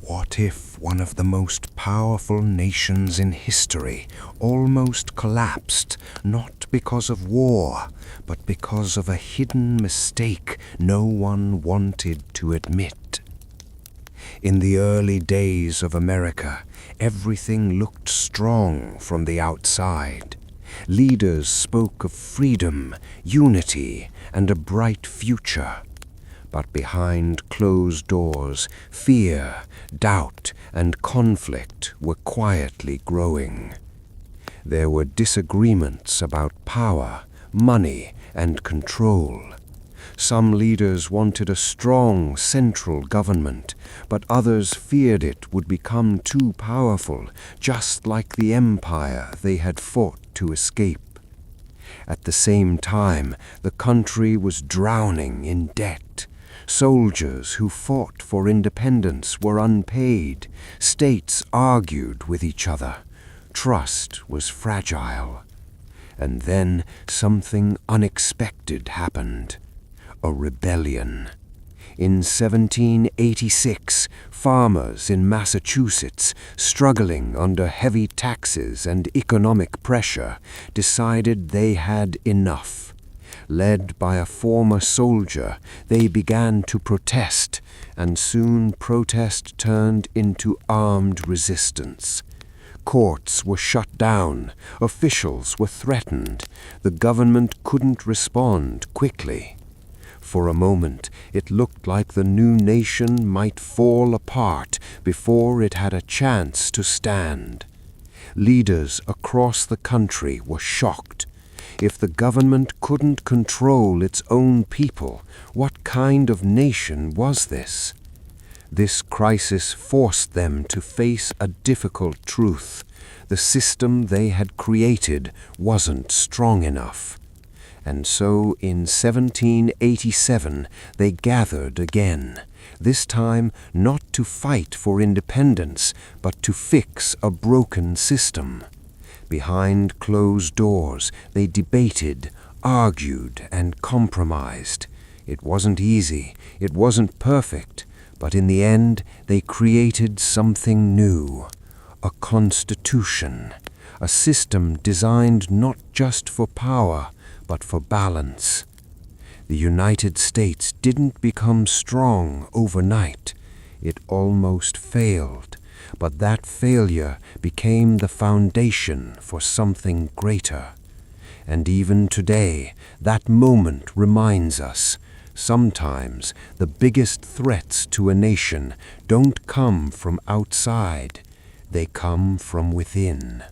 What if one of the most powerful nations in history almost collapsed, not because of war, but because of a hidden mistake no one wanted to admit? In the early days of America, everything looked strong from the outside. Leaders spoke of freedom, unity, and a bright future. But behind closed doors, fear, doubt, and conflict were quietly growing. There were disagreements about power, money, and control. Some leaders wanted a strong central government, but others feared it would become too powerful, just like the empire they had fought to escape. At the same time, the country was drowning in debt. Soldiers who fought for independence were unpaid. States argued with each other. Trust was fragile. And then something unexpected happened. A rebellion. In 1786, farmers in Massachusetts, struggling under heavy taxes and economic pressure, decided they had enough. Led by a former soldier, they began to protest, and soon protest turned into armed resistance. Courts were shut down, officials were threatened, the government couldn't respond quickly. For a moment, it looked like the new nation might fall apart before it had a chance to stand. Leaders across the country were shocked. If the government couldn't control its own people, what kind of nation was this? This crisis forced them to face a difficult truth. The system they had created wasn't strong enough. And so in 1787 they gathered again, this time not to fight for independence, but to fix a broken system. Behind closed doors, they debated, argued, and compromised. It wasn't easy, it wasn't perfect, but in the end, they created something new. A constitution, a system designed not just for power, but for balance. The United States didn't become strong overnight. It almost failed. But that failure became the foundation for something greater. And even today, that moment reminds us, sometimes the biggest threats to a nation don't come from outside, they come from within.